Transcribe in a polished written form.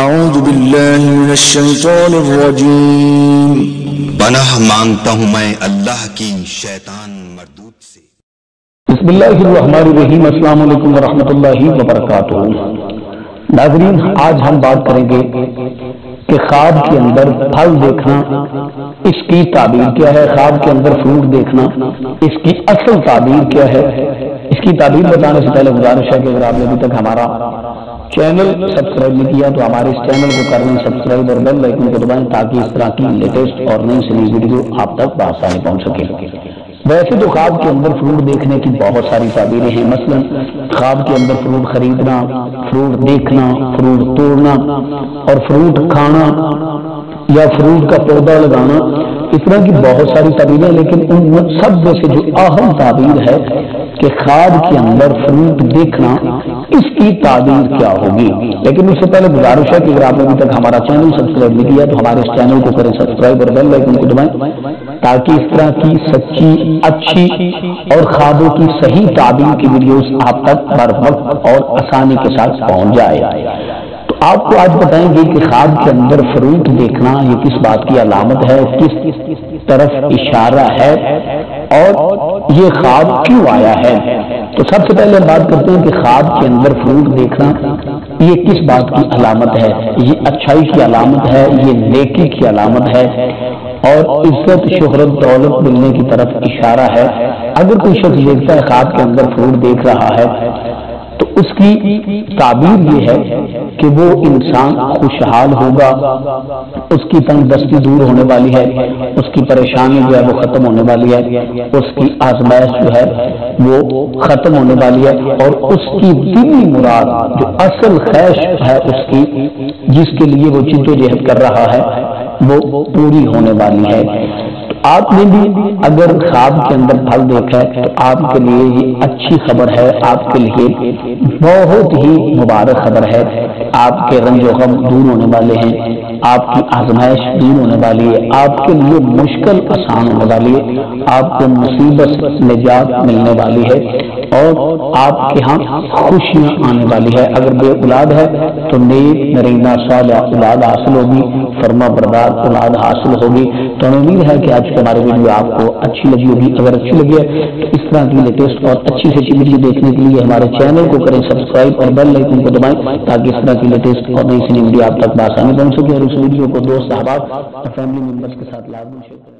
اعوذ باللہ من الشیطان الرجیم۔ پناہ مانگتا ہوں میں اللہ کی شیطان مردود سے۔ بسم اللہ الرحمن الرحیم۔ السلام علیکم ورحمۃ اللہ وبرکاتہ۔ ناظرین، آج ہم بات کریں گے کہ خواب کے اندر پھل دیکھنا، اس کی تعبیر کیا ہے۔ خواب کے اندر فروٹ دیکھنا، اس کی اصل تعبیر کیا ہے۔ اس کی تعبیر بتانے سے پہلے گزارش ہے کہ اگر آپ نے ابھی تک ہمارا چینل سبسکرائب نہیں کیا تو ہمارے اس چینل کو کر لیں سبسکرائب اور بیل آئیکن کو دبائیں تاکہ اس طرح کی لیٹسٹ اور نئی سے نئی ویڈیو آپ تک بآسانی پہنچ سکے۔ ویسے تو خواب کے اندر فروٹ دیکھنے کی بہت ساری تعبیریں ہیں، مثلا خواب کے اندر فروٹ خریدنا، فروٹ دیکھنا، فروٹ توڑنا اور فروٹ کھانا یا فروٹ کا پودا لگانا، اس طرح کی بہت ساری تعبیریں، لیکن ان سب میں سے جو اہم تعبیر ہے کہ خواب کے اندر فروٹ دیکھنا، اس کی تعبیر کیا ہوگی۔ لیکن اس سے پہلے گزارش ہے کہ اگر آپ نے ابھی تک ہمارا چینل سبسکرائب نہیں کیا تو ہمارے اس چینل کو کریں سبسکرائب اور بیل آئیکن کو دبائیں تاکہ اس طرح کی سچی، اچھی اور خوابوں کی صحیح تعبیر کی ویڈیوز آپ تک بر وقت اور آسانی کے ساتھ پہنچ جائے۔ تو آپ کو آج بتائیں گے کہ خواب کے اندر فروٹ دیکھنا یہ کس بات کی علامت ہے، کس طرف اشارہ ہے اور یہ خواب کیوں آیا ہے۔ تو سب سے پہلے ہم بات کرتے ہیں کہ خواب کے اندر فروٹ دیکھنا یہ کس بات کی علامت ہے۔ یہ اچھائی کی علامت ہے، یہ نیکی کی علامت ہے اور عزت، شہرت، دولت ملنے کی طرف اشارہ ہے۔ اگر کوئی شخص دیکھتا ہے خواب کے اندر فروٹ دیکھ رہا ہے تو اس کی تعبیر یہ ہے کہ وہ انسان خوشحال ہوگا، اس کی تنگ دستی دور ہونے والی ہے، اس کی پریشانی جو ہے وہ ختم ہونے والی ہے، اس کی آزمائش جو ہے وہ ختم ہونے والی ہے اور اس کی دلی مراد جو اصل خواہش ہے اس کی، جس کے لیے وہ جدوجہد کر رہا ہے، وہ پوری ہونے والی ہے۔ آپ نے بھی اگر خواب کے اندر پھل دیکھا ہے تو آپ کے لیے یہ اچھی خبر ہے، آپ کے لیے بہت ہی مبارک خبر ہے۔ آپ کے رنج و غم دور ہونے والے ہیں، آپ کی آزمائش دور ہونے والی ہے، آپ کے لیے مشکل آسان ہونے والی ہے، آپ کو مصیبت نجات ملنے والی ہے اور آپ کے ہاں خوشیاں آنے والی ہے۔ اگر بے اولاد ہے تو نیک نرینہ صالح اولاد حاصل ہوگی، فرما بردار اولاد حاصل ہوگی۔ تو ہمیں امید ہے کہ آج کی ہماری ویڈیو آپ کو اچھی لگی ہوگی۔ اگر اچھی لگی ہے تو اس طرح کی لیٹسٹ اور اچھی سے اچھی ویڈیو دیکھنے کے لیے ہمارے چینل کو کریں سبسکرائب اور بیل آئیکن کو دبائیں تاکہ اس طرح کی لیٹسٹ اور نئی سے نئی ویڈیو آپ تک بآسانی پہنچ سکے اور اس ویڈیو کو دوست احباب اور فیملی ممبرس کے ساتھ لازمی شیئر کریں۔